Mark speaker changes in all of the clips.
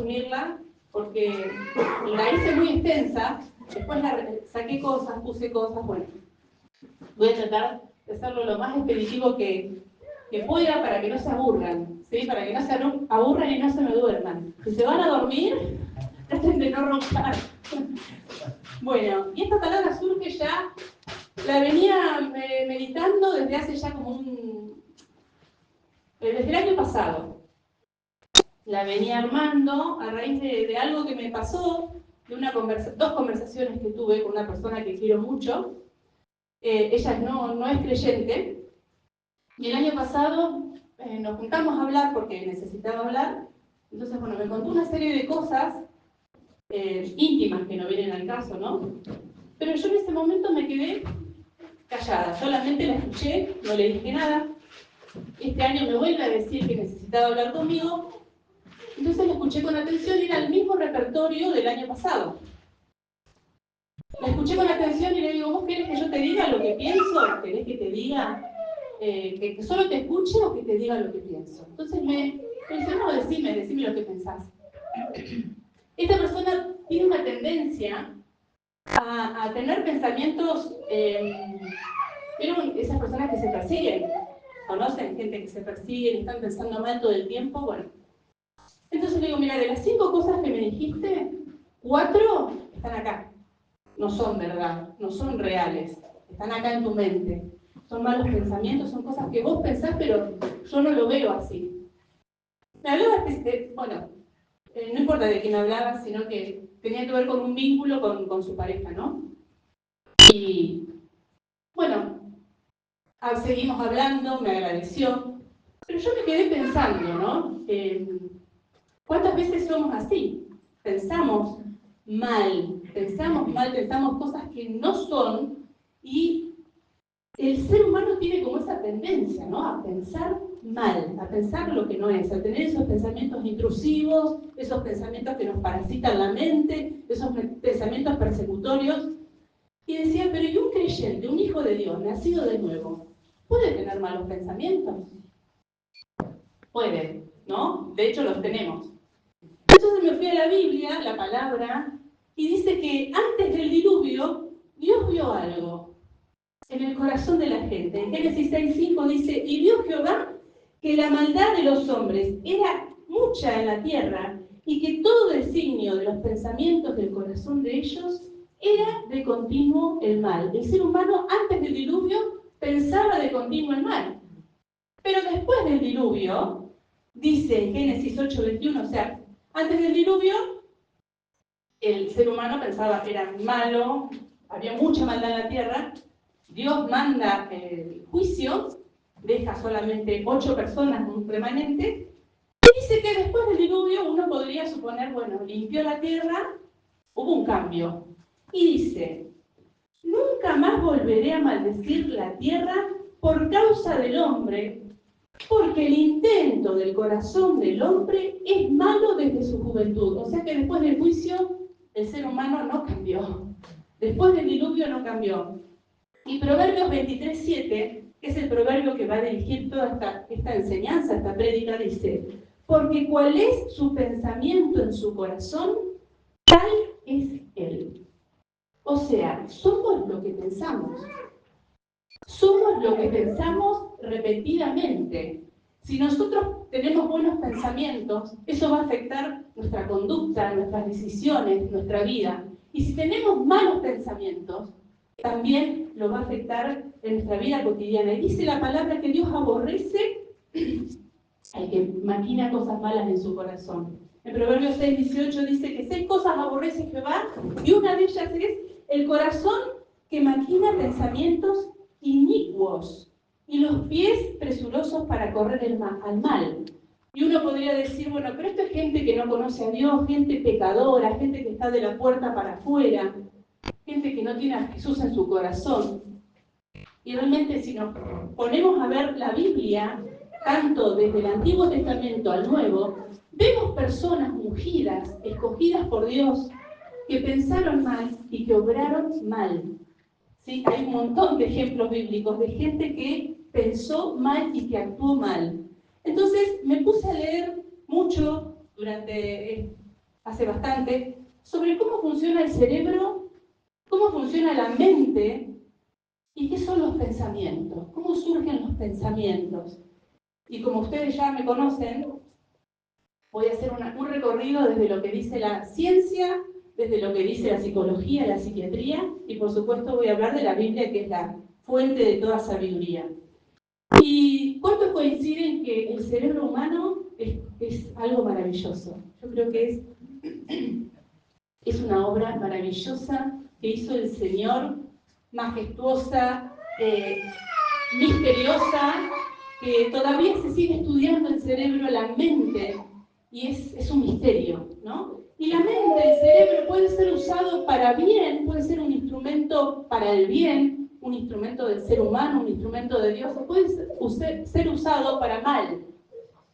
Speaker 1: resumirla porque la hice muy extensa, después saqué cosas, puse cosas, bueno. Voy a tratar de hacerlo lo más expeditivo que pueda para que no se aburran, ¿sí? Para que no se aburran y no se me duerman. Si se van a dormir, traten de no roncar. Bueno, y esta palabra surge ya, la venía meditando desde hace ya como desde el año pasado. La venía armando a raíz de algo que me pasó, de dos conversaciones que tuve con una persona que quiero mucho. Ella no es creyente, y el año pasado nos juntamos a hablar porque necesitaba hablar. Entonces, bueno, me contó una serie de cosas íntimas que no vienen al caso, ¿no? Pero yo en ese momento me quedé callada, solamente la escuché, no le dije nada. Este año me vuelve a decir que necesitaba hablar conmigo, entonces la escuché con atención y era el mismo repertorio del año pasado. La escuché con atención y le digo, ¿vos querés que yo te diga lo que pienso? ¿Querés que te diga, que solo te escuche o que te diga lo que pienso? Entonces me dice, no, decime lo que pensás. Esta persona tiene una tendencia a tener pensamientos, ¿vieron esas personas que se persiguen? ¿Conocen gente que se persigue y están pensando mal todo el tiempo? Bueno, entonces le digo, mira, de las 5 cosas que me dijiste, 4 están acá. No son verdad, no son reales, están acá en tu mente. Son malos pensamientos, son cosas que vos pensás, pero yo no lo veo así. Me hablaba, bueno, no importa de quién hablaba, sino que tenía que ver con un vínculo con su pareja, ¿no? Y bueno, seguimos hablando, me agradeció, pero yo me quedé pensando, ¿no? ¿Cuántas veces somos así? Pensamos mal, pensamos cosas que no son, y el ser humano tiene como esa tendencia, ¿no? A pensar mal, a pensar lo que no es, a tener esos pensamientos intrusivos, esos pensamientos que nos parasitan la mente, esos pensamientos persecutorios. Y decía, pero ¿y un creyente, un hijo de Dios, nacido de nuevo, puede tener malos pensamientos? Puede, ¿no? De hecho los tenemos. Entonces me fui a la Biblia, la palabra, y dice que antes del diluvio, Dios vio algo en el corazón de la gente. En Génesis 6:5 dice, y vio Jehová que la maldad de los hombres era mucha en la tierra, y que todo designio de los pensamientos del corazón de ellos era de continuo el mal. El ser humano antes del diluvio pensaba de continuo el mal. Pero después del diluvio, dice en Génesis 8:21, o sea, antes del diluvio, el ser humano pensaba que era malo, había mucha maldad en la tierra. Dios manda el juicio, deja solamente 8 personas, un remanente, y dice que después del diluvio uno podría suponer, bueno, limpió la tierra, hubo un cambio. Y dice, nunca más volveré a maldecir la tierra por causa del hombre, porque el intento del corazón del hombre es malo desde su juventud. O sea que después del juicio el ser humano no cambió. Después del diluvio no cambió. Y Proverbios 23:7, que es el proverbio que va a dirigir toda esta enseñanza, esta prédica, dice, porque cuál es su pensamiento en su corazón, tal es él. O sea, somos lo que pensamos. Somos lo que pensamos repetidamente. Si nosotros tenemos buenos pensamientos, eso va a afectar nuestra conducta, nuestras decisiones, nuestra vida. Y si tenemos malos pensamientos, también lo va a afectar en nuestra vida cotidiana. Y dice la palabra que Dios aborrece al que maquina cosas malas en su corazón. En Proverbios 6:18 dice que 6 cosas aborrece Jehová, y una de ellas es el corazón que maquina pensamientos inicuos y los pies presurosos para correr al mal. Y uno podría decir, bueno, pero esto es gente que no conoce a Dios, gente pecadora, gente que está de la puerta para afuera, gente que no tiene a Jesús en su corazón. Y realmente si nos ponemos a ver la Biblia, tanto desde el Antiguo Testamento al Nuevo, vemos personas ungidas, escogidas por Dios, que pensaron mal y que obraron mal. ¿Sí? Hay un montón de ejemplos bíblicos de gente que pensó mal y que actuó mal. Entonces me puse a leer mucho durante hace bastante, sobre cómo funciona el cerebro, cómo funciona la mente y qué son los pensamientos, cómo surgen los pensamientos. Y como ustedes ya me conocen, voy a hacer un recorrido desde lo que dice la ciencia, desde lo que dice la psicología, la psiquiatría, y por supuesto voy a hablar de la Biblia, que es la fuente de toda sabiduría. ¿Y cuántos coinciden que el cerebro humano es algo maravilloso? Yo creo que es una obra maravillosa que hizo el Señor, majestuosa, misteriosa, que todavía se sigue estudiando el cerebro, la mente, y es un misterio, ¿no? Y la mente, el cerebro, puede ser usado para bien, puede ser un instrumento para el bien, un instrumento del ser humano, un instrumento de Dios, o puede ser usado para mal.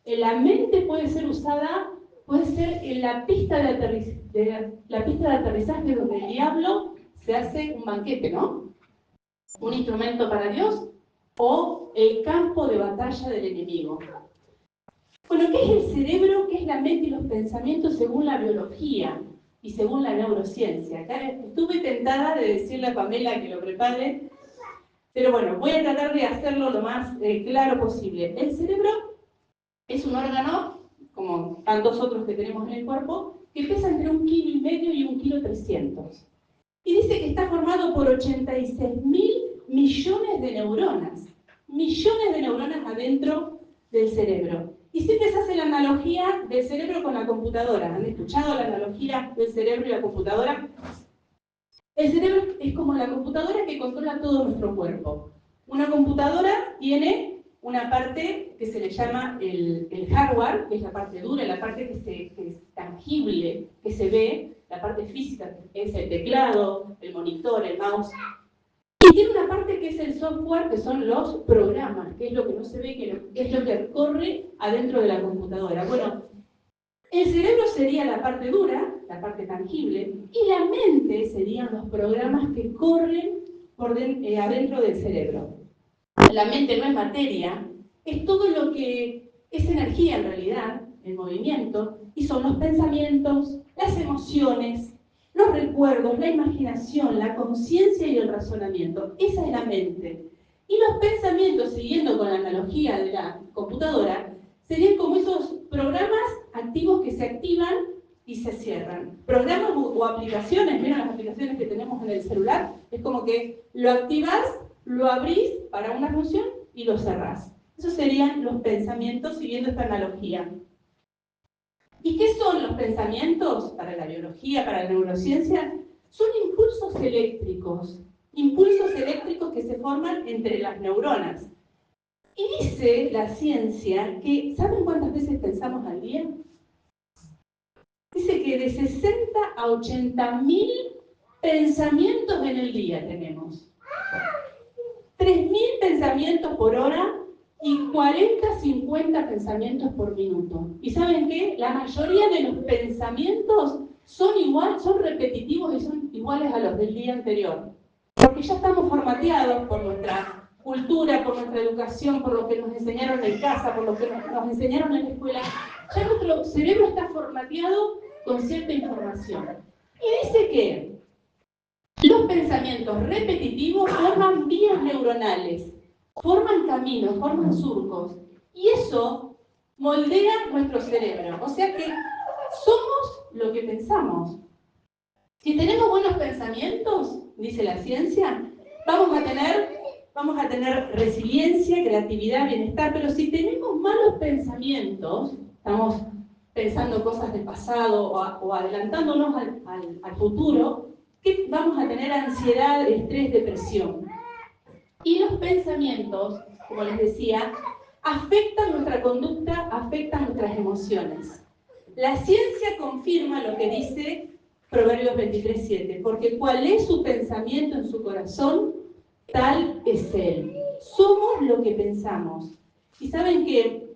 Speaker 1: La mente puede ser usada, puede ser en la pista de aterrizaje donde el diablo se hace un banquete, ¿no? Un instrumento para Dios o el campo de batalla del enemigo. Bueno, ¿qué es el cerebro? ¿Qué es la mente y los pensamientos según la biología y según la neurociencia? Acá estuve tentada de decirle a Pamela que lo prepare, pero bueno, voy a tratar de hacerlo lo más claro posible. El cerebro es un órgano, como tantos otros que tenemos en el cuerpo, que pesa entre 1,5 kg y 1,3 kg. Y dice que está formado por 86.000 millones de neuronas. Millones de neuronas adentro del cerebro. Y siempre se hace la analogía del cerebro con la computadora. ¿Han escuchado la analogía del cerebro y la computadora? El cerebro es como la computadora que controla todo nuestro cuerpo. Una computadora tiene una parte que se le llama el hardware, que es la parte dura, la parte que es tangible, que se ve, la parte física, que es el teclado, el monitor, el mouse. Y tiene una parte que es el software, que son los programas, que es lo que no se ve, que es lo que corre adentro de la computadora. Bueno, el cerebro sería la parte dura, la parte tangible, y la mente serían los programas que corren adentro del cerebro. La mente no es materia, es todo lo que es energía en realidad, el movimiento, y son los pensamientos, las emociones, los recuerdos, la imaginación, la conciencia y el razonamiento. Esa es la mente. Y los pensamientos, siguiendo con la analogía de la computadora, serían como esos programas activos que se activan y se cierran. Programas o aplicaciones, miren las aplicaciones que tenemos en el celular, es como que lo activas, lo abrís para una función y lo cerrás. Esos serían los pensamientos siguiendo esta analogía. ¿Y qué son los pensamientos para la biología, para la neurociencia? Son impulsos eléctricos que se forman entre las neuronas. Y dice la ciencia que, ¿saben cuántas veces pensamos al día? Dice que de 60 a 80.000 pensamientos en el día tenemos. 3.000 pensamientos por hora y 40-50 pensamientos por minuto. ¿Y saben qué? La mayoría de los pensamientos son repetitivos y son iguales a los del día anterior. Porque ya estamos formateados por nuestra cultura, por nuestra educación, por lo que nos enseñaron en casa, por lo que nos enseñaron en la escuela. Ya nuestro cerebro está formateado con cierta información. Y dice que los pensamientos repetitivos forman vías neuronales, forman caminos, forman surcos, y eso moldea nuestro cerebro. O sea que somos lo que pensamos. Si tenemos buenos pensamientos, dice la ciencia, vamos a tener resiliencia, creatividad, bienestar, pero si tenemos malos pensamientos, estamos pensando cosas del pasado o adelantándonos al futuro, ¿qué vamos a tener? Ansiedad, estrés, depresión. Y los pensamientos, como les decía, afectan nuestra conducta, afectan nuestras emociones. La ciencia confirma lo que dice Proverbios 23:7, porque cual es su pensamiento en su corazón, tal es él. Somos lo que pensamos. Y saben que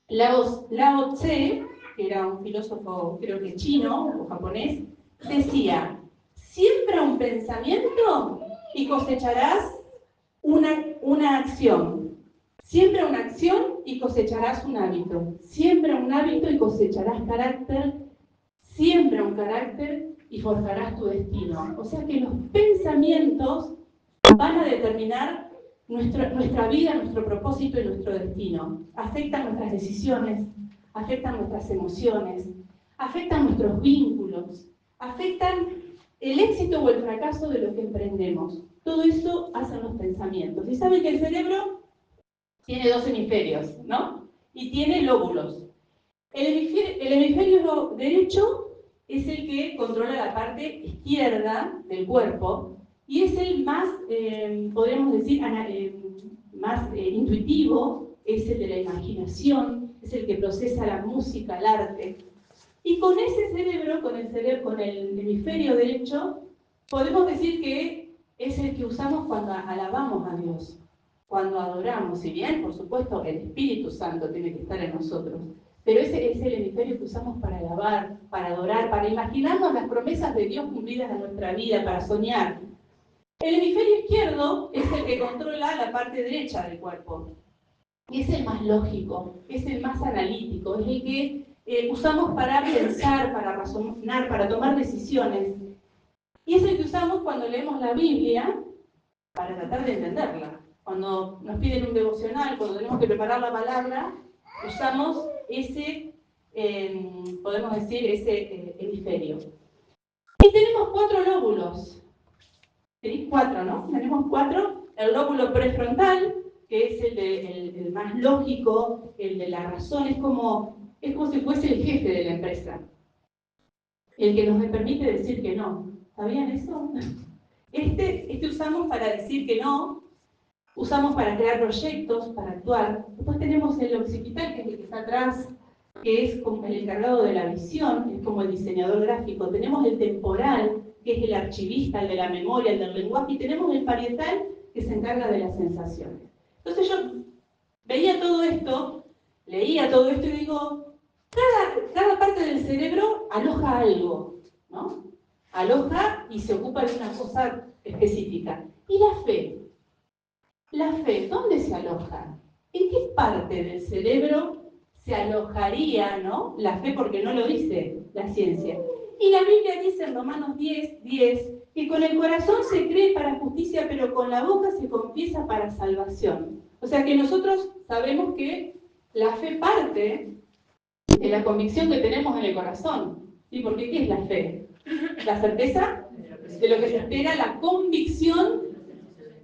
Speaker 1: Lao Tse, que era un filósofo creo que chino o japonés, decía, siembra un pensamiento y cosecharás una acción. Siembra una acción y cosecharás un hábito. Siembra un hábito y cosecharás carácter. siembra un carácter y forjarás tu destino. O sea que los pensamientos van a determinar nuestra vida, nuestro propósito y nuestro destino. Afectan nuestras decisiones, afectan nuestras emociones, afectan nuestros vínculos, afectan el éxito o el fracaso de lo que emprendemos. Todo eso hacen los pensamientos. Y saben que el cerebro tiene dos hemisferios, ¿no? Y tiene lóbulos. El hemisferio derecho es el que controla la parte izquierda del cuerpo y es el más, podríamos decir, más intuitivo, es el de la imaginación, es el que procesa la música, el arte. Y con ese cerebro, con el hemisferio derecho, podemos decir que es el que usamos cuando alabamos a Dios, cuando adoramos. Si bien, por supuesto, el Espíritu Santo tiene que estar en nosotros, pero ese es el hemisferio que usamos para alabar, para adorar, para imaginarnos las promesas de Dios cumplidas en nuestra vida, para soñar. El hemisferio izquierdo es el que controla la parte derecha del cuerpo. Y es el más lógico, es el más analítico, es el que usamos para pensar, para razonar, para tomar decisiones. Y es el que usamos cuando leemos la Biblia para tratar de entenderla. Cuando nos piden un devocional, cuando tenemos que preparar la palabra, usamos ese, podemos decir, ese hemisferio. Y tenemos 4 lóbulos. Tenéis 4, ¿no? Tenemos 4. El lóbulo prefrontal, que es el más lógico, el de la razón, es como si fuese el jefe de la empresa. El que nos permite decir que no. ¿Sabían eso? Este usamos para decir que no, usamos para crear proyectos, para actuar. Después tenemos el occipital, que es el que está atrás, que es como el encargado de la visión, es como el diseñador gráfico. Tenemos el temporal, que es el archivista, el de la memoria, el del lenguaje, y tenemos el parietal, que se encarga de las sensaciones. Entonces yo veía todo esto, leía todo esto y digo, cada parte del cerebro aloja algo, ¿no? Aloja y se ocupa de una cosa específica. ¿Y la fe? La fe, ¿dónde se aloja? ¿En qué parte del cerebro se alojaría, ¿no? La fe, porque no lo dice la ciencia. Y la Biblia dice en Romanos 10:10, que con el corazón se cree para justicia, pero con la boca se confiesa para salvación. O sea que nosotros sabemos que la fe parte de la convicción que tenemos en el corazón. ¿Sí? Porque ¿qué es la fe? La certeza de lo que se espera, la convicción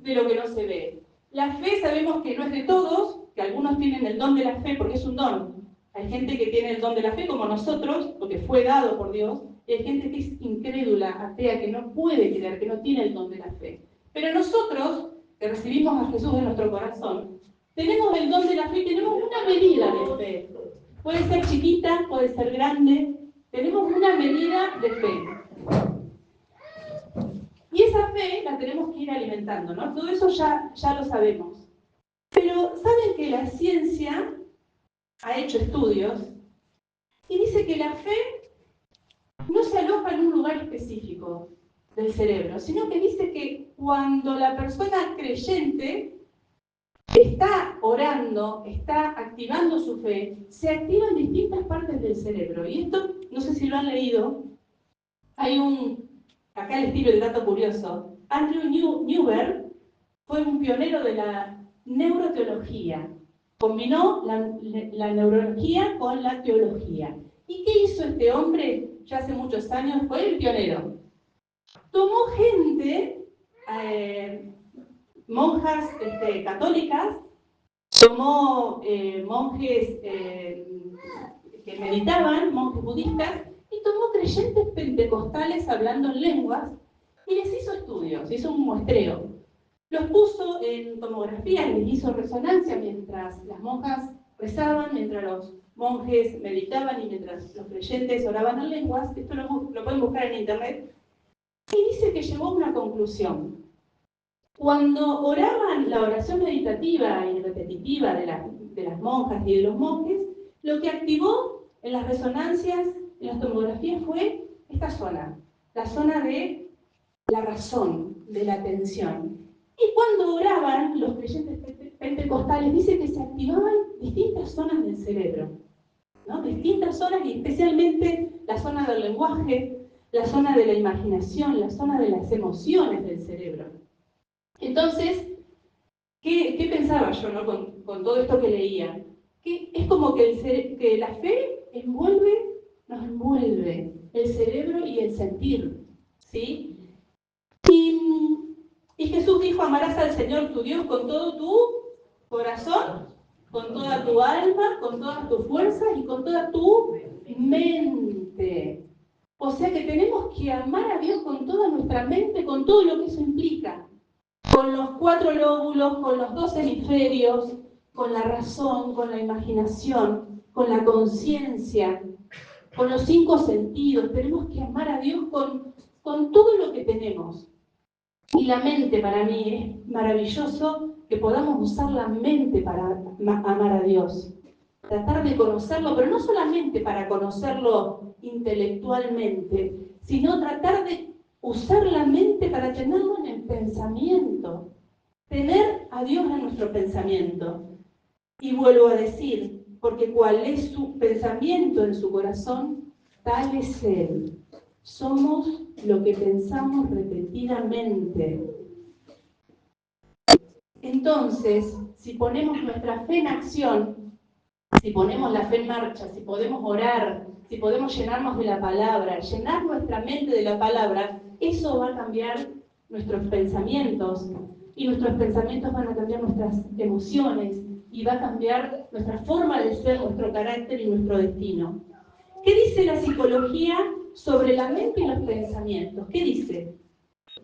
Speaker 1: de lo que no se ve. La fe sabemos que no es de todos, que algunos tienen el don de la fe porque es un don. Hay gente que tiene el don de la fe como nosotros, porque fue dado por Dios, y hay gente que es incrédula, atea, que no puede creer, que no tiene el don de la fe. Pero nosotros, que recibimos a Jesús en nuestro corazón, tenemos el don de la fe y tenemos una medida de fe. Puede ser chiquita, puede ser grande, tenemos una medida de fe. Y esa fe la tenemos que ir alimentando, ¿no? Todo eso ya lo sabemos. Pero ¿saben que la ciencia ha hecho estudios y dice que la fe no se aloja en un lugar específico del cerebro, sino que dice que cuando la persona creyente está orando, está activando su fe, se activa en distintas partes del cerebro? Y esto, no sé si lo han leído, acá les tiro el dato curioso. Andrew Newberg fue un pionero de la neuroteología. Combinó la neurología con la teología. ¿Y qué hizo este hombre? Ya hace muchos años fue el pionero. Tomó gente, monjas católicas, tomó monjes que meditaban, monjes budistas, y tomó creyentes pentecostales hablando en lenguas y les hizo estudios, hizo un muestreo. Los puso en tomografía, les hizo resonancia mientras las monjas rezaban, mientras los monjes meditaban y mientras los creyentes oraban en lenguas. Esto lo pueden buscar en internet. Y dice que llegó a una conclusión. Cuando oraban la oración meditativa y repetitiva de las monjas y de los monjes, lo que activó en las resonancias, en las tomografías, fue esta zona, la zona de la razón, de la atención. Y cuando oraban los creyentes pentecostales, dice que se activaban distintas zonas del cerebro, ¿no? Distintas zonas, y especialmente la zona del lenguaje, la zona de la imaginación, la zona de las emociones del cerebro. Entonces, ¿qué pensaba yo, ¿no? con todo esto que leía? Que es como que la fe nos envuelve el cerebro y el sentir, ¿sí? Y Jesús dijo: amarás al Señor tu Dios con todo tu corazón, con toda tu alma, con todas tus fuerzas y con toda tu mente. O sea que tenemos que amar a Dios con toda nuestra mente, con todo lo que eso implica. Con los 4 lóbulos, con los 2 hemisferios, con la razón, con la imaginación, con la conciencia, con los 5 sentidos. Tenemos que amar a Dios con todo lo que tenemos. Y la mente, para mí, es maravilloso que podamos usar la mente para amar a Dios. Tratar de conocerlo, pero no solamente para conocerlo intelectualmente, sino tratar de usar la mente para tenerlo en el pensamiento. Tener a Dios en nuestro pensamiento. Y vuelvo a decir, porque cuál es su pensamiento en su corazón, tal es Él. Somos lo que pensamos repetidamente. Entonces, si ponemos nuestra fe en acción, si ponemos la fe en marcha, si podemos orar, si podemos llenarnos de la palabra, llenar nuestra mente de la palabra, eso va a cambiar nuestros pensamientos, y nuestros pensamientos van a cambiar nuestras emociones, y va a cambiar nuestra forma de ser, nuestro carácter y nuestro destino. ¿Qué dice la psicología sobre la mente y los pensamientos? ¿Qué dice?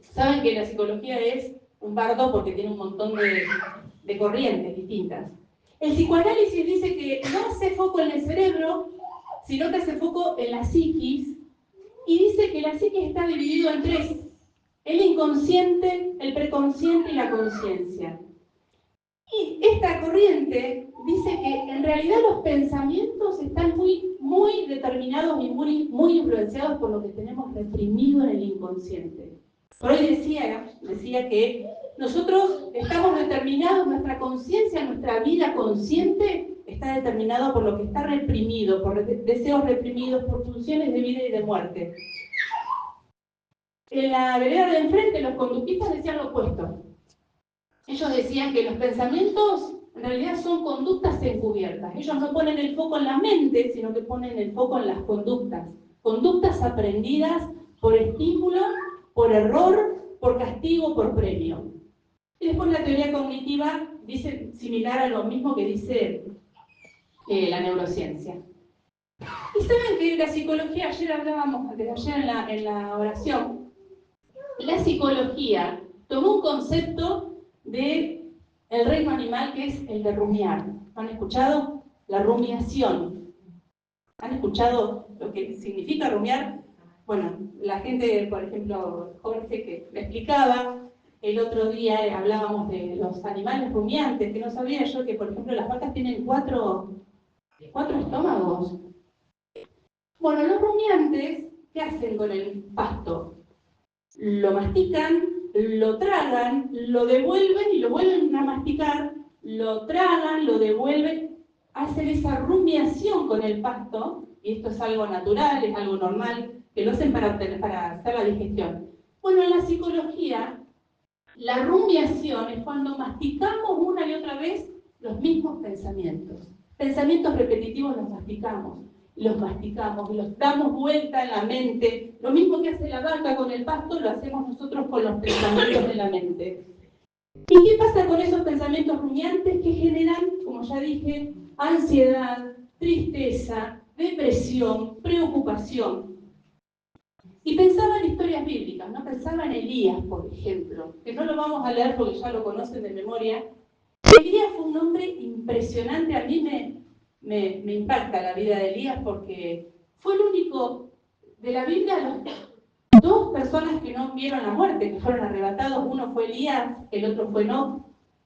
Speaker 1: Saben que la psicología es un bardo porque tiene un montón de corrientes distintas. El psicoanálisis dice que no hace foco en el cerebro, sino que hace foco en la psiquis, y dice que la psiquis está dividida en 3: el inconsciente, el preconsciente y la conciencia. Y esta corriente dice que en realidad los pensamientos están muy determinados y muy influenciados por lo que tenemos reprimido en el inconsciente. Por hoy decía que nosotros estamos determinados, nuestra conciencia, nuestra vida consciente está determinada por lo que está reprimido, por deseos reprimidos, por pulsiones de vida y de muerte. En la vereda de enfrente, los conductistas decían lo opuesto. Ellos decían que los pensamientos en realidad son conductas encubiertas. Ellos no ponen el foco en la mente, sino que ponen el foco en las conductas. Conductas aprendidas por estímulo, por error, por castigo, por premio. Y después la teoría cognitiva dice similar a lo mismo que dice la neurociencia. Y saben que la psicología, ayer hablábamos, antes de ayer en la oración, la psicología tomó un concepto del reino animal que es el de rumiar. ¿Han escuchado? La rumiación. ¿Han escuchado lo que significa rumiar? Bueno, la gente, por ejemplo, Jorge, que me explicaba, el otro día hablábamos de los animales rumiantes, que no sabía yo que, por ejemplo, las vacas tienen 4 estómagos. Bueno, los rumiantes, ¿qué hacen con el pasto? Lo mastican, lo tragan, lo devuelven y lo vuelven a masticar, lo tragan, lo devuelven, hacen esa rumiación con el pasto, y esto es algo natural, es algo normal, que lo hacen para hacer la digestión. Bueno, en la psicología, la rumiación es cuando masticamos una y otra vez los mismos pensamientos. Pensamientos repetitivos los masticamos, y los damos vuelta en la mente. Lo mismo que hace la vaca con el pasto, lo hacemos nosotros con los pensamientos de la mente. ¿Y qué pasa con esos pensamientos rumiantes que generan, como ya dije, ansiedad, tristeza, depresión, preocupación? Y pensaba en historias bíblicas, ¿no? Pensaba en Elías, por ejemplo, que no lo vamos a leer porque ya lo conocen de memoria. Elías fue un hombre impresionante. A mí me impacta la vida de Elías porque fue el único de la Biblia, los 2 personas que no vieron la muerte, que fueron arrebatados. Uno fue Elías, el otro fue Enoc.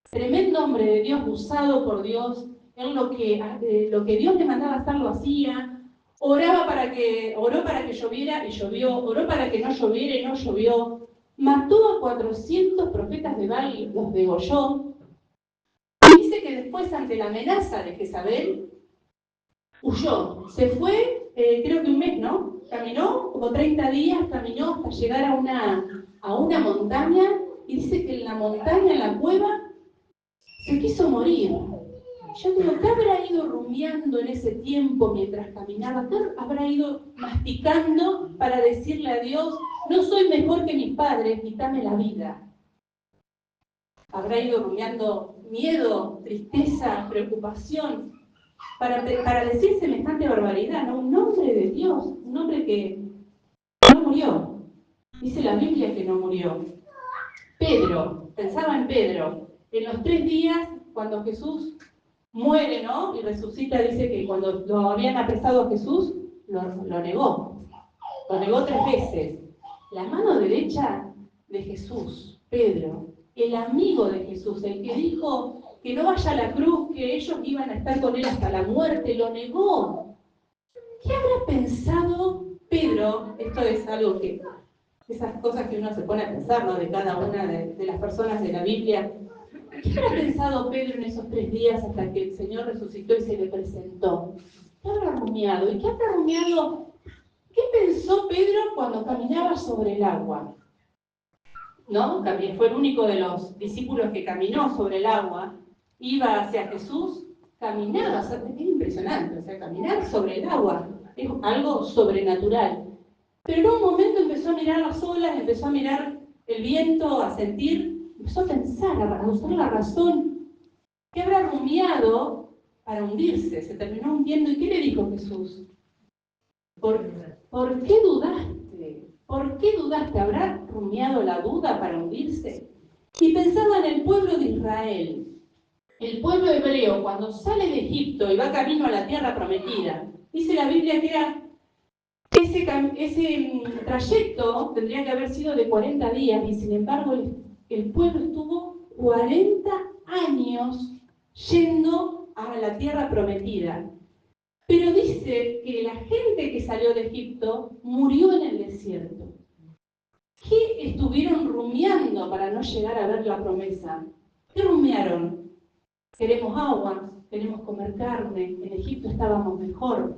Speaker 1: Tremendo hombre de Dios, usado por Dios. Él lo que Dios le mandaba hacer lo hacía. Oró para que lloviera y llovió. Oró para que no lloviera y no llovió. Mató a 400 profetas de Baal y los degolló. Y dice que después, ante la amenaza de Jezabel, huyó. Se fue, creo que un mes, ¿no? caminó como 30 días, caminó hasta llegar a una montaña, y dice que en la montaña, en la cueva, se quiso morir. Yo digo, ¿qué habrá ido rumiando en ese tiempo mientras caminaba? ¿Qué habrá ido masticando para decirle a Dios, no soy mejor que mis padres, quítame la vida? ¿Habrá ido rumiando miedo, tristeza, preocupación para decir semejante barbaridad? ¿No? Un hombre de Dios, un hombre que no murió. Dice la Biblia que no murió. Pedro, pensaba en Pedro, en los 3 días cuando Jesús muere, ¿no? Y resucita, dice que cuando lo habían apresado a Jesús, lo negó. Lo negó 3 veces. La mano derecha de Jesús, Pedro, el amigo de Jesús, el que dijo que no vaya a la cruz, que ellos iban a estar con él hasta la muerte, lo negó. ¿Qué habrá pensado Pedro? Esto es algo que, esas cosas que uno se pone a pensar, ¿no? De cada una de las personas de la Biblia. ¿Qué habrá pensado Pedro en esos 3 días hasta que el Señor resucitó y se le presentó? ¿Qué habrá rumiado? ¿Y qué habrá rumiado? ¿Qué pensó Pedro cuando caminaba sobre el agua? ¿No? También fue el único de los discípulos que caminó sobre el agua, iba hacia Jesús, caminaba, o sea, es impresionante, o sea, caminar sobre el agua es algo sobrenatural. Pero en un momento empezó a mirar las olas, empezó a mirar el viento, a sentir, empezó a pensar, a usar la razón. ¿Qué habrá rumiado para hundirse? Se terminó hundiendo. ¿Y qué le dijo Jesús? ¿Por qué dudaste? ¿Por qué dudaste? ¿Habrá rumiado la duda para hundirse? Y pensaba en el pueblo de Israel. El pueblo hebreo, cuando sale de Egipto y va camino a la tierra prometida, dice la Biblia que era ese trayecto tendría que haber sido de 40 días, y sin embargo el pueblo estuvo 40 años yendo a la tierra prometida. Pero dice que la gente que salió de Egipto murió en el desierto. ¿Qué estuvieron rumiando para no llegar a ver la promesa? ¿Qué rumiaron? Queremos agua, queremos comer carne, en Egipto estábamos mejor,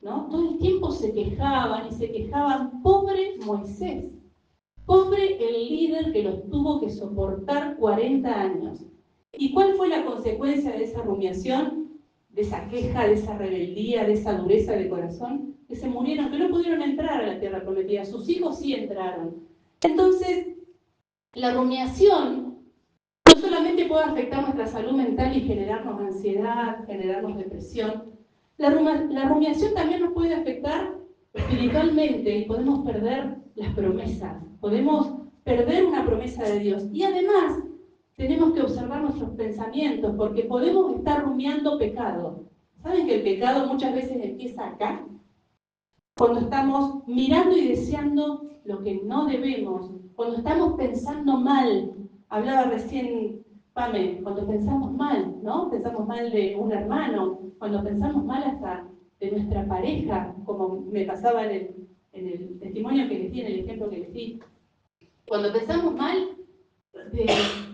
Speaker 1: ¿no? Todo el tiempo se quejaban y se quejaban, pobre Moisés, pobre el líder que los tuvo que soportar 40 años. ¿Y cuál fue la consecuencia de esa rumiación, de esa queja, de esa rebeldía, de esa dureza de corazón? Que se murieron, que no pudieron entrar a la tierra prometida. Sus hijos sí entraron. Entonces, la rumiación no solamente puede afectar nuestra salud mental y generarnos ansiedad, generarnos depresión. La rumiación también nos puede afectar espiritualmente y podemos perder las promesas. Podemos perder una promesa de Dios. Y además, tenemos que observar nuestros pensamientos, porque podemos estar rumiando pecado. ¿Saben que el pecado muchas veces empieza acá? Cuando estamos mirando y deseando lo que no debemos, cuando estamos pensando mal. Hablaba recién Pame, cuando pensamos mal, ¿no? Pensamos mal de un hermano, cuando pensamos mal hasta de nuestra pareja, como me pasaba en el testimonio que les di, en el ejemplo que les di. Cuando pensamos mal de,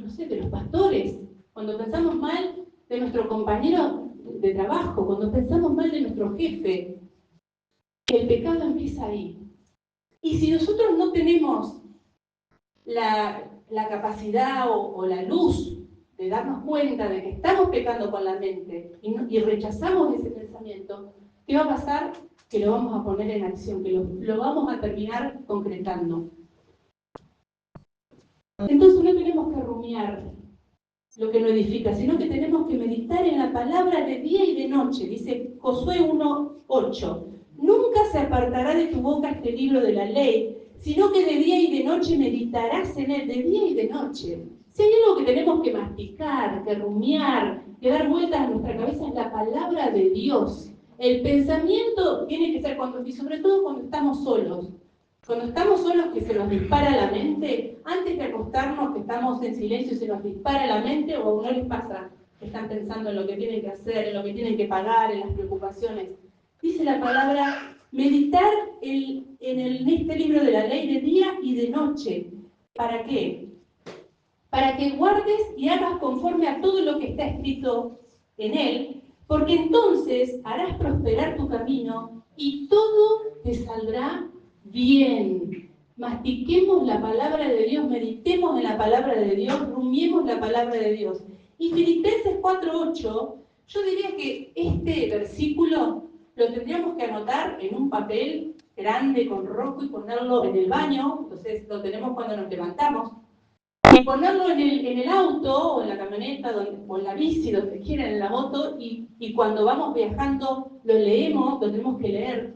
Speaker 1: no sé, de los pastores, cuando pensamos mal de nuestro compañero de trabajo, cuando pensamos mal de nuestro jefe, el pecado empieza ahí. Y si nosotros no tenemos la capacidad o la luz de darnos cuenta de que estamos pecando con la mente y rechazamos ese pensamiento, ¿qué va a pasar? Que lo vamos a poner en acción, que lo vamos a terminar concretando. Entonces no tenemos que rumiar lo que no edifica, sino que tenemos que meditar en la palabra de día y de noche. Dice Josué 1:8. Nunca se apartará de tu boca este libro de la ley, sino que de día y de noche meditarás en él, de día y de noche. Si hay algo que tenemos que masticar, que rumiar, que dar vueltas a nuestra cabeza, es la palabra de Dios. El pensamiento tiene que ser, y sobre todo cuando estamos solos. Cuando estamos solos, que se nos dispara la mente, antes de acostarnos, que estamos en silencio y se nos dispara la mente, o no les pasa que están pensando en lo que tienen que hacer, en lo que tienen que pagar, en las preocupaciones. Dice la palabra, meditar en este libro de la ley de día y de noche. ¿Para qué? Para que guardes y hagas conforme a todo lo que está escrito en él, porque entonces harás prosperar tu camino y todo te saldrá bien. Mastiquemos la palabra de Dios, meditemos en la palabra de Dios, rumiemos la palabra de Dios. Y Filipenses 4:8, yo diría que este versículo lo tendríamos que anotar en un papel grande con rojo y ponerlo en el baño, entonces lo tenemos cuando nos levantamos, y ponerlo en el auto o en la camioneta o en la bici, donde quieran, en la moto, y cuando vamos viajando lo leemos, lo tenemos que leer.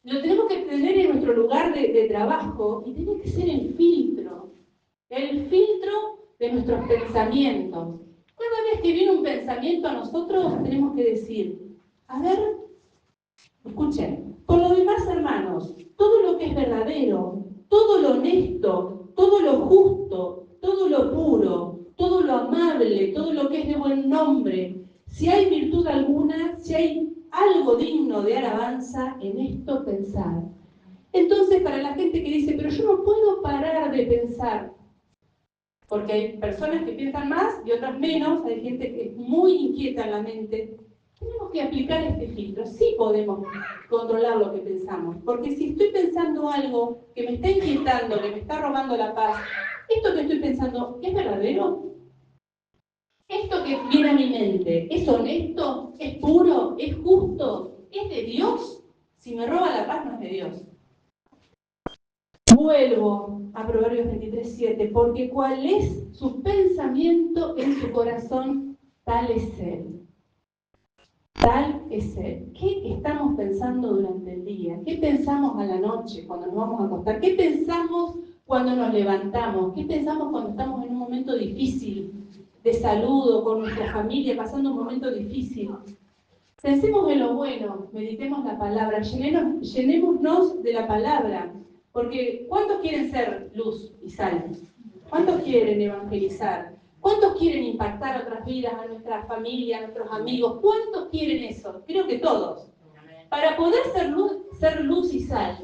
Speaker 1: Lo tenemos que tener en nuestro lugar de trabajo y tiene que ser el filtro de nuestros pensamientos. Cada vez que viene un pensamiento a nosotros tenemos que decir, a ver, escuchen, por lo demás, hermanos, todo lo que es verdadero, todo lo honesto, todo lo justo, todo lo puro, todo lo amable, todo lo que es de buen nombre, si hay virtud alguna, si hay algo digno de alabanza, en esto pensar. Entonces, para la gente que dice, pero yo no puedo parar de pensar, porque hay personas que piensan más y otras menos, hay gente que es muy inquieta en la mente, tenemos que aplicar este filtro. Sí podemos controlar lo que pensamos, porque si estoy pensando algo que me está inquietando, que me está robando la paz, ¿esto que estoy pensando es verdadero? ¿Esto que viene a mi mente es honesto? ¿Es puro? ¿Es justo? ¿Es de Dios? Si me roba la paz, no es de Dios. Vuelvo a Proverbios 23:7, porque cuál es su pensamiento en su corazón, tal es él. Tal es él. ¿Qué estamos pensando durante el día? ¿Qué pensamos a la noche cuando nos vamos a acostar? ¿Qué pensamos cuando nos levantamos? ¿Qué pensamos cuando estamos en un momento difícil de salud o con nuestra familia, pasando un momento difícil? Pensemos en lo bueno, meditemos la palabra, llenémonos de la palabra, porque ¿cuántos quieren ser luz y sal? ¿Cuántos quieren evangelizar? ¿Cuántos quieren impactar otras vidas, a nuestra familia, a nuestros amigos? ¿Cuántos quieren eso? Creo que todos. Para poder ser luz y sal,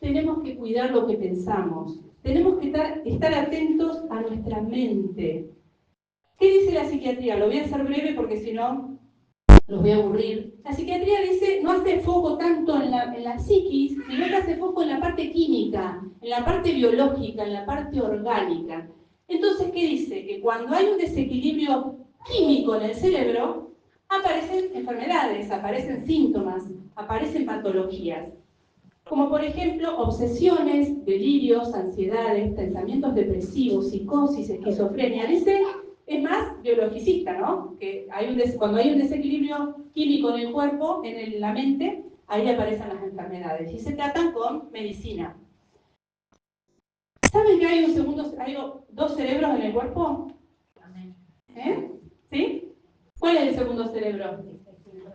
Speaker 1: tenemos que cuidar lo que pensamos. Tenemos que estar atentos a nuestra mente. ¿Qué dice la psiquiatría? Lo voy a hacer breve porque si no los voy a aburrir. La psiquiatría dice, no hace foco tanto en la psiquis, sino que hace foco en la parte química, en la parte biológica, en la parte orgánica. Entonces, ¿qué dice? Que cuando hay un desequilibrio químico en el cerebro, aparecen enfermedades, aparecen síntomas, aparecen patologías. Como por ejemplo, obsesiones, delirios, ansiedades, pensamientos depresivos, psicosis, esquizofrenia. Dice, es más biologicista, ¿no? Que cuando hay un desequilibrio químico en el cuerpo, en la mente, ahí aparecen las enfermedades. Y se tratan con medicina. ¿Saben que hay dos cerebros en el cuerpo? ¿Sí? ¿Cuál es el segundo cerebro?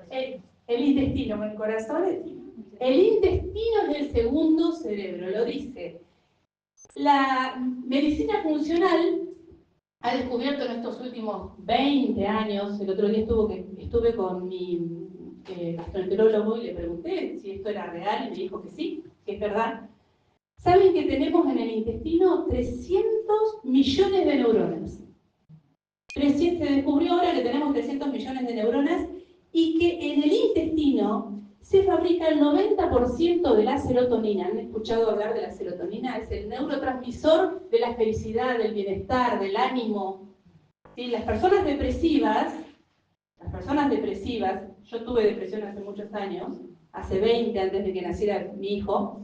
Speaker 1: El intestino, el corazón. El intestino es el segundo cerebro, lo dice. La medicina funcional ha descubierto en estos últimos 20 años, el otro día estuve con mi gastroenterólogo y le pregunté si esto era real y me dijo que sí, que es verdad. ¿Saben que tenemos en el intestino 300 millones de neuronas? Se descubrió ahora que tenemos 300 millones de neuronas y que en el intestino se fabrica el 90% de la serotonina. ¿Han escuchado hablar de la serotonina? Es el neurotransmisor de la felicidad, del bienestar, del ánimo. ¿Sí? Las personas depresivas, yo tuve depresión hace muchos años, hace 20 antes de que naciera mi hijo.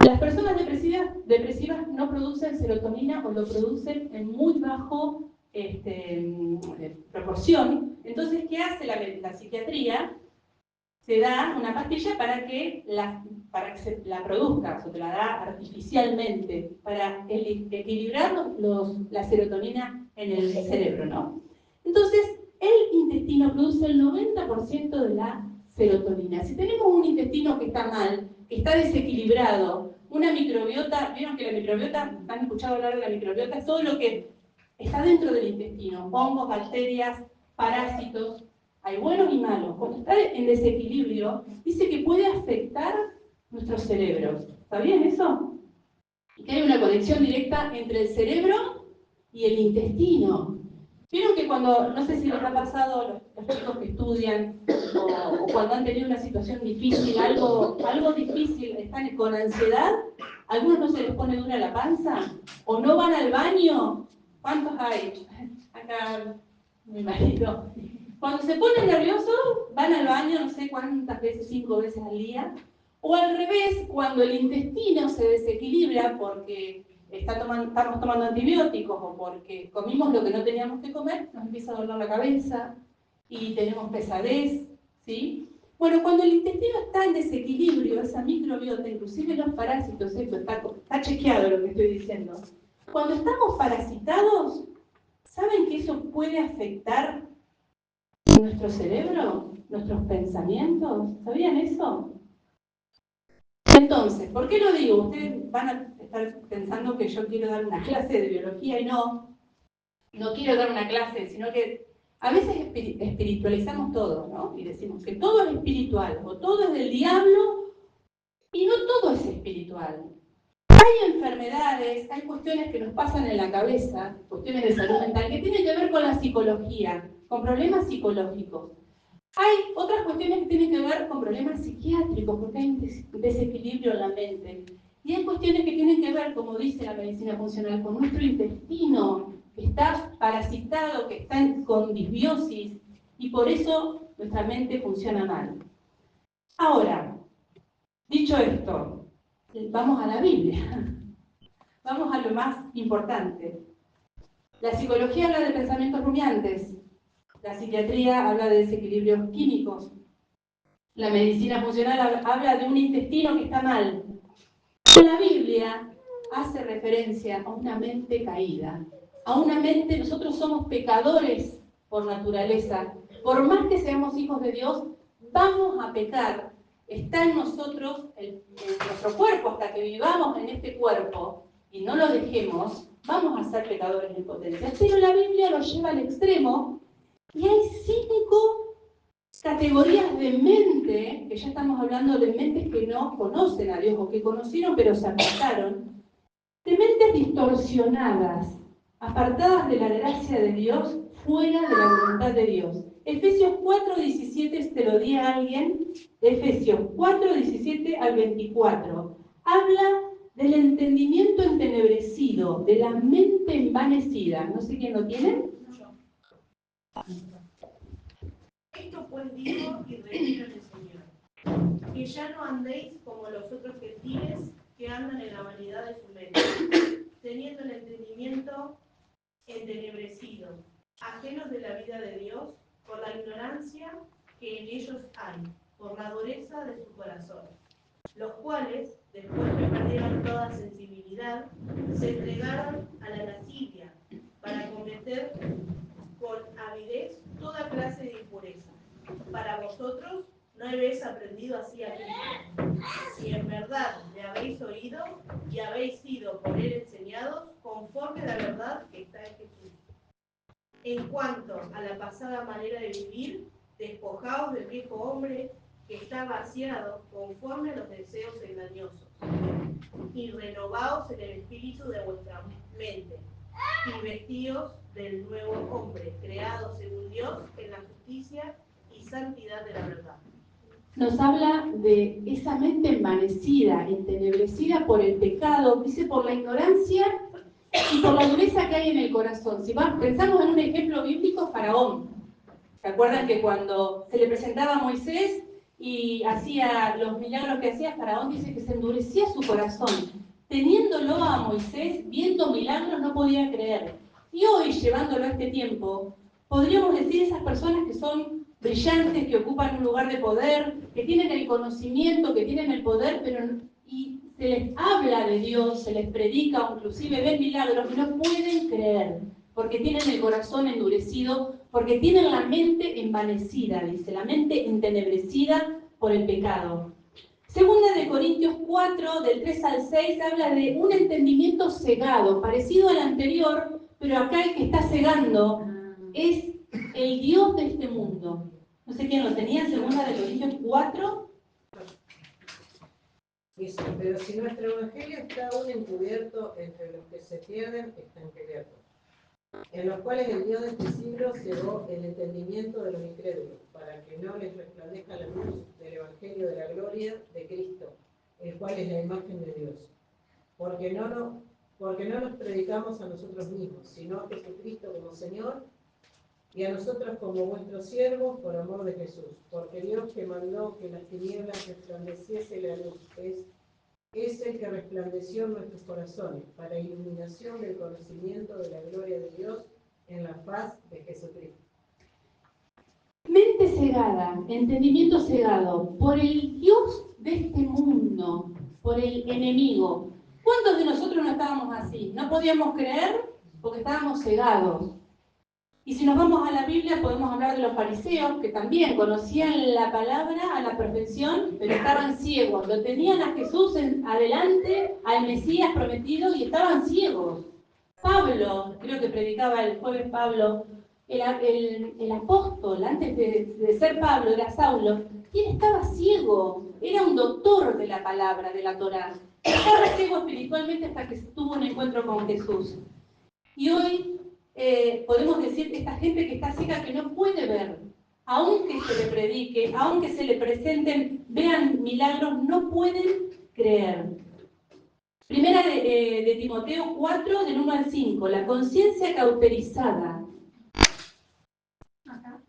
Speaker 1: Las personas depresivas no producen serotonina o lo producen en muy bajo proporción. Entonces, ¿qué hace la psiquiatría? Se da una pastilla para que se la produzca, o te la da artificialmente, para equilibrar la serotonina en el cerebro, ¿no? Entonces, el intestino produce el 90% de la serotonina. Si tenemos un intestino que está mal, que está desequilibrado, una microbiota, vieron que la microbiota, ¿han escuchado hablar de la microbiota? Es todo lo que está dentro del intestino, hongos, bacterias, parásitos, hay buenos y malos. Cuando está en desequilibrio, dice que puede afectar nuestros cerebros. ¿Sabían eso? Y que hay una conexión directa entre el cerebro y el intestino. Vieron que cuando, no sé si les ha pasado a los chicos que estudian o cuando han tenido una situación difícil, algo difícil, están con ansiedad, ¿a algunos no se les pone dura la panza? ¿O no van al baño? ¿Cuántos hay? Acá mi marido. Cuando se ponen nerviosos, van al baño no sé cuántas veces, 5 veces al día. O al revés, cuando el intestino se desequilibra porque estamos tomando antibióticos o porque comimos lo que no teníamos que comer, nos empieza a doler la cabeza y tenemos pesadez, ¿sí? Bueno, cuando el intestino está en desequilibrio, esa microbiota, inclusive los parásitos, esto está chequeado lo que estoy diciendo. Cuando estamos parasitados, ¿saben que eso puede afectar nuestro cerebro, nuestros pensamientos? ¿Sabían eso? Entonces, ¿por qué lo digo? Ustedes van a estar pensando que yo quiero dar una clase de biología y no quiero dar una clase, sino que a veces espiritualizamos todo, ¿no? Y decimos que todo es espiritual, o todo es del diablo, y no todo es espiritual. Hay enfermedades, hay cuestiones que nos pasan en la cabeza, cuestiones de salud mental, que tienen que ver con la psicología, con problemas psicológicos. Hay otras cuestiones que tienen que ver con problemas psiquiátricos, porque hay un desequilibrio en la mente. Y hay cuestiones que tienen que ver, como dice la medicina funcional, con nuestro intestino, que está parasitado, que está con disbiosis, y por eso nuestra mente funciona mal. Ahora, dicho esto, vamos a la Biblia. Vamos a lo más importante. La psicología habla de pensamientos rumiantes. La psiquiatría habla de desequilibrios químicos. La medicina funcional habla de un intestino que está mal. La Biblia hace referencia a una mente caída. A una mente, nosotros somos pecadores por naturaleza. Por más que seamos hijos de Dios, vamos a pecar. Está en nosotros, en nuestro cuerpo, hasta que vivamos en este cuerpo y no lo dejemos, vamos a ser pecadores en potencia. Pero la Biblia lo lleva al extremo y hay 5 categorías de mente, que ya estamos hablando de mentes que no conocen a Dios o que conocieron pero se apartaron, de mentes distorsionadas, apartadas de la gracia de Dios, fuera de la voluntad de Dios. Efesios 4:17, te lo di a alguien, Efesios 4:17 al 24. Habla del entendimiento entenebrecido, de la mente envanecida. No sé quién lo tiene.
Speaker 2: Esto pues digo y requiero en el Señor, que ya no andéis como los otros gentiles que andan en la vanidad de su mente, teniendo el entendimiento entenebrecido, ajenos de la vida de Dios, por la ignorancia que en ellos hay, por la dureza de su corazón, los cuales, después que perdieron toda sensibilidad, se entregaron a la lascivia para cometer con avidez toda clase de impureza. Para vosotros no habéis aprendido así a Cristo, si en verdad le habéis oído y habéis sido por él enseñados conforme a la verdad que está en Jesús. En cuanto a la pasada manera de vivir, despojaos del viejo hombre que está vaciado conforme a los deseos engañosos, y renovaos en el espíritu de vuestra mente, y vestíos del nuevo hombre, creado según Dios en la justicia y santidad de la verdad.
Speaker 1: Nos habla de esa mente envanecida, entenebrecida por el pecado, dice por la ignorancia y por la dureza que hay en el corazón. Si pensamos en un ejemplo bíblico, Faraón. ¿Se acuerdan que cuando se le presentaba a Moisés y hacía los milagros que hacía, Faraón dice que se endurecía su corazón? Teniéndolo a Moisés, viendo milagros, no podía creer. Y hoy, llevándolo a este tiempo, podríamos decir esas personas que son brillantes, que ocupan un lugar de poder, que tienen el conocimiento, que tienen el poder, y se les habla de Dios, se les predica, o inclusive ven milagros, que no pueden creer, porque tienen el corazón endurecido, porque tienen la mente envanecida, dice, la mente entenebrecida por el pecado. Segunda de Corintios 4, del 3 al 6, habla de un entendimiento cegado, parecido al anterior, pero acá el que está cegando es el Dios de este mundo. No sé quién lo tenía, segunda de Corintios 4.
Speaker 3: Dice, pero si nuestro evangelio está aún encubierto, entre los que se pierden está encubierto. en los cuales el Dios de este siglo cegó el entendimiento de los incrédulos, para que no les resplandezca la luz del Evangelio de la gloria de Cristo, el cual es la imagen de Dios. Porque no nos predicamos a nosotros mismos, sino a Jesucristo como Señor, y a nosotros como vuestros siervos por amor de Jesús. Porque Dios que mandó que las tinieblas resplandeciese la luz, es el que resplandeció en nuestros corazones, para iluminación del conocimiento de la gloria de Dios en la faz de Jesucristo.
Speaker 1: Mente cegada, entendimiento cegado por el Dios de este mundo, por el enemigo. ¿Cuántos de nosotros no estábamos así? No podíamos creer porque estábamos cegados. Y si nos vamos a la Biblia, podemos hablar de los fariseos, que también conocían la palabra a la perfección, pero estaban ciegos. Lo tenían a Jesús adelante, al Mesías prometido, y estaban ciegos. Pablo, creo que predicaba el jueves Pablo, el apóstol, antes de ser Pablo, era Saulo, y él estaba ciego, era un doctor de la palabra, de la Torá. Estaba ciego espiritualmente hasta que tuvo un encuentro con Jesús. Y hoy podemos decir que esta gente que está ciega, que no puede ver, aunque se le predique, aunque se le presenten, vean milagros, no pueden creer. Primera de Timoteo 4, del 1 al 5, la conciencia cauterizada.
Speaker 4: Acá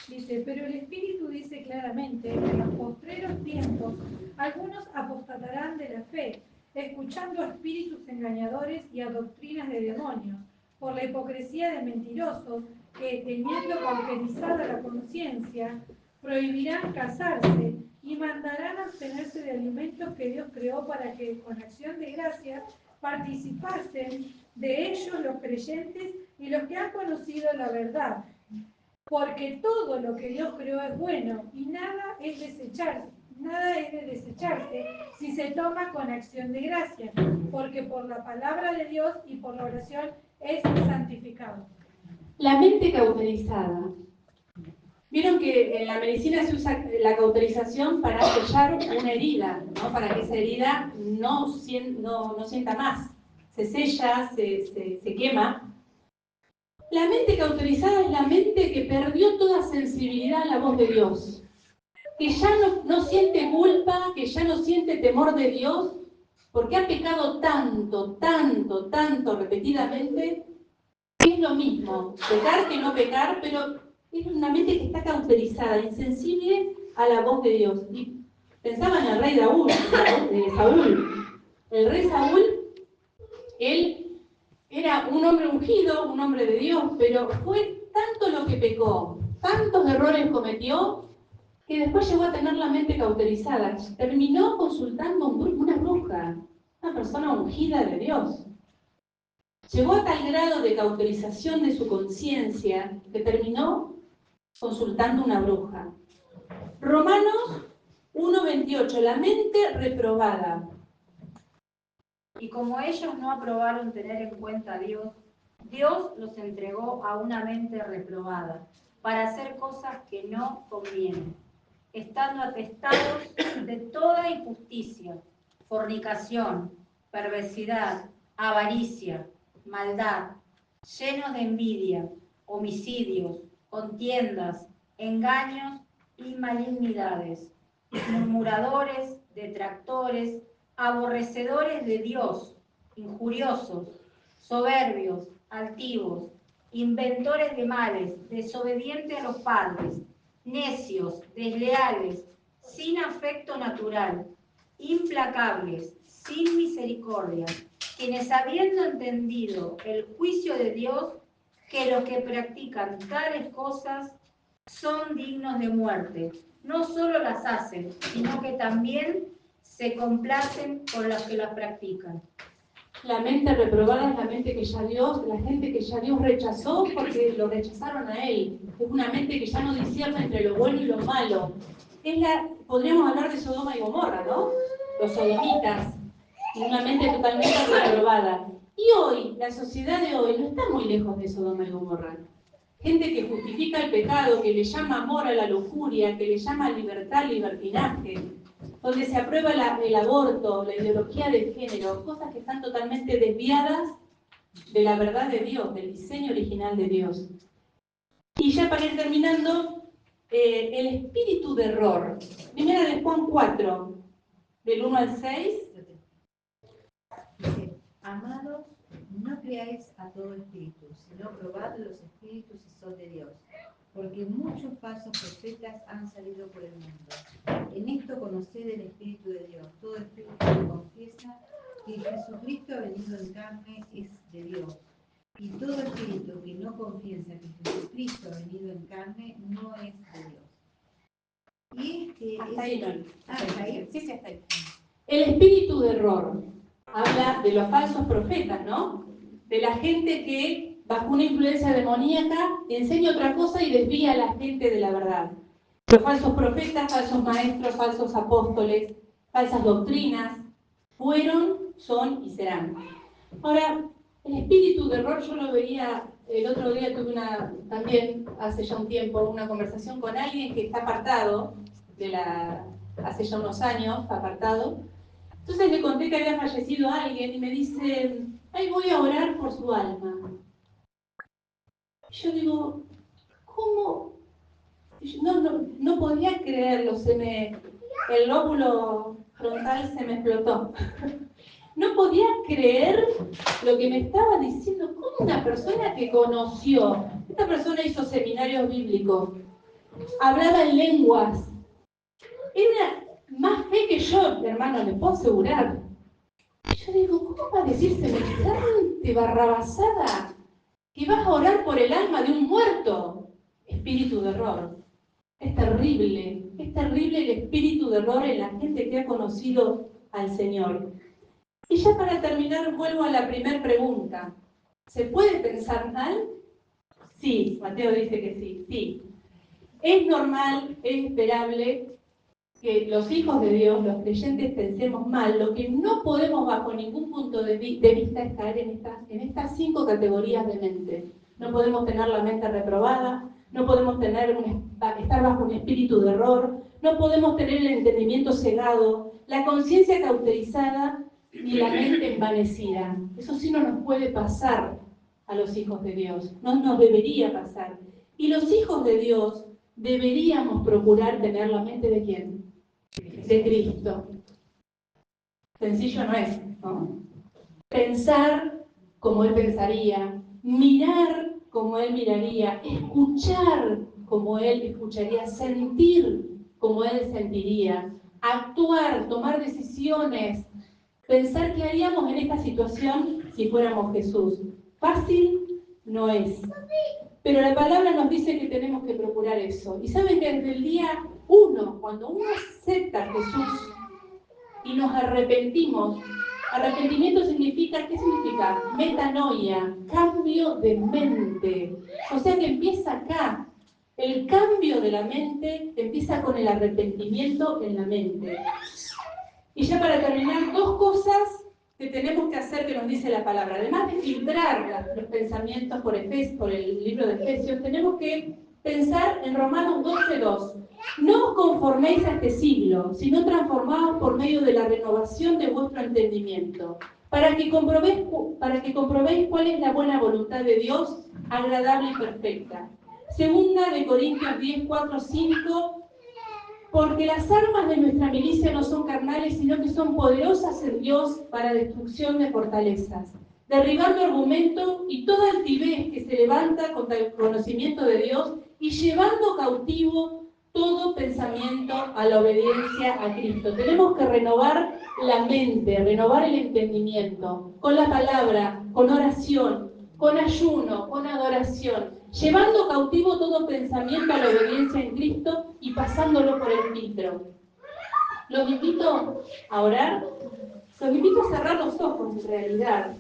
Speaker 4: dice, pero el Espíritu dice claramente que en los postreros tiempos algunos apostatarán de la fe, escuchando a espíritus engañadores y a doctrinas de demonios, por la hipocresía de mentirosos que, teniendo cauterizada la conciencia, prohibirán casarse y mandarán abstenerse de alimentos que Dios creó para que, con acción de gracias, participasen de ellos los creyentes y los que han conocido la verdad. Porque todo lo que Dios creó es bueno y nada es de desecharse si se toma con acción de gracias, porque por la palabra de Dios y por la oración es santificado.
Speaker 1: La mente cauterizada. Vieron que en la medicina se usa la cauterización para sellar una herida, ¿no? Para que esa herida no sienta más. Se sella, se quema. La mente cauterizada es la mente que perdió toda sensibilidad a la voz de Dios, que ya no siente culpa, que ya no siente temor de Dios, porque ha pecado tanto repetidamente, que es lo mismo, pecar que no pecar, pero es una mente que está cauterizada, insensible a la voz de Dios. Y pensaba en el rey Saúl. El rey Saúl, él era un hombre ungido, un hombre de Dios, pero fue tanto lo que pecó, tantos errores cometió, que después llegó a tener la mente cauterizada. Terminó consultando una bruja, una persona ungida de Dios. Llegó a tal grado de cauterización de su conciencia que terminó consultando una bruja. Romanos 1:28, la mente reprobada.
Speaker 5: Y como ellos no aprobaron tener en cuenta a Dios, Dios los entregó a una mente reprobada para hacer cosas que no convienen, estando atestados de toda injusticia, fornicación, perversidad, avaricia, maldad, llenos de envidia, homicidios, contiendas, engaños y malignidades, murmuradores, detractores, aborrecedores de Dios, injuriosos, soberbios, altivos, inventores de males, desobedientes a los padres, necios, desleales, sin afecto natural, implacables, sin misericordia, quienes habiendo entendido el juicio de Dios, que los que practican tales cosas son dignos de muerte, no solo las hacen, sino que también se complacen con los que las practican.
Speaker 1: La mente reprobada es la mente que ya Dios, la gente que ya Dios rechazó porque lo rechazaron a Él. Es una mente que ya no discierne entre lo bueno y lo malo. Podríamos hablar de Sodoma y Gomorra, ¿no? Los sodomitas. Una mente totalmente reprobada. Y hoy, la sociedad de hoy no está muy lejos de Sodoma y Gomorra. Gente que justifica el pecado, que le llama amor a la lujuria, que le llama libertad al libertinaje, donde se aprueba el aborto, la ideología de género, cosas que están totalmente desviadas de la verdad de Dios, del diseño original de Dios. Y ya para ir terminando, el espíritu de error. Primera de Juan 4, del 1 al 6.
Speaker 6: Dice, amados, no creáis a todo espíritu, sino probad los espíritus si son de Dios, porque muchos falsos profetas han salido por el mundo. En esto conoced el Espíritu de Dios. Todo espíritu que confiesa que Jesucristo ha venido en carne es de Dios. Y todo espíritu que no confiesa que Jesucristo ha venido en carne no es de Dios. Y
Speaker 1: Hasta ahí, no.
Speaker 6: ¿hasta ahí?
Speaker 1: Sí, hasta ahí. El espíritu de error habla de los falsos profetas, ¿no? De la gente que, bajo una influencia demoníaca, enseña otra cosa y desvía a la gente de la verdad. Los falsos profetas, falsos maestros, falsos apóstoles, falsas doctrinas, fueron, son y serán. Ahora, el espíritu de error yo lo veía, el otro día tuve también hace ya un tiempo, una conversación con alguien que está apartado, hace ya unos años, apartado. Entonces le conté que había fallecido alguien y me dice, ay, voy a orar por su alma. Y yo digo, ¿cómo? No podía creerlo, el lóbulo frontal se me explotó. No podía creer lo que me estaba diciendo. ¿Cómo una persona que conoció? Esta persona hizo seminarios bíblicos, hablaba en lenguas, era más fe que yo, hermano, le puedo asegurar. Yo digo, ¿cómo va a decir semejante barrabasada que vas a orar por el alma de un muerto? Espíritu de error. Es terrible el espíritu de error en la gente que ha conocido al Señor. Y ya para terminar, vuelvo a la primera pregunta. ¿Se puede pensar mal? Sí, Mateo dice que sí, sí. Es normal, es esperable que los hijos de Dios, los creyentes, pensemos mal. Lo que no podemos bajo ningún punto de vista es caer en estas 5 categorías de mente. No podemos tener la mente reprobada, no podemos estar bajo un espíritu de error, no podemos tener el entendimiento cegado, la conciencia cauterizada ni la mente envanecida. Eso sí no nos puede pasar a los hijos de Dios, no nos debería pasar. Y los hijos de Dios deberíamos procurar tener la mente ¿de quién? De Cristo. Sencillo no es, ¿no? Pensar como Él pensaría, mirar como Él miraría, escuchar como Él escucharía, sentir como Él sentiría, actuar, tomar decisiones, pensar qué haríamos en esta situación si fuéramos Jesús. Fácil no es. Pero la palabra nos dice que tenemos que procurar eso. Y saben que desde el día 1, cuando uno acepta a Jesús y nos arrepentimos, arrepentimiento significa, ¿qué significa? Metanoia, cambio de mente. O sea que empieza acá. El cambio de la mente empieza con el arrepentimiento en la mente. Y ya para terminar, 2 cosas que tenemos que hacer que nos dice la palabra. Además de filtrar los pensamientos por el libro de Efesios, tenemos que pensar en Romanos 12:2. No os conforméis a este siglo, sino transformaos por medio de la renovación de vuestro entendimiento, para que comprobéis cuál es la buena voluntad de Dios, agradable y perfecta. Segunda de Corintios 10:4-5. Porque las armas de nuestra milicia no son carnales, sino que son poderosas en Dios para destrucción de fortalezas, derribando argumento y toda altivez que se levanta contra el conocimiento de Dios y llevando cautivo todo pensamiento a la obediencia a Cristo. Tenemos que renovar la mente, renovar el entendimiento, con la palabra, con oración, con ayuno, con adoración, llevando cautivo todo pensamiento a la obediencia en Cristo y pasándolo por el filtro. Los invito a orar, los invito a cerrar los ojos en realidad.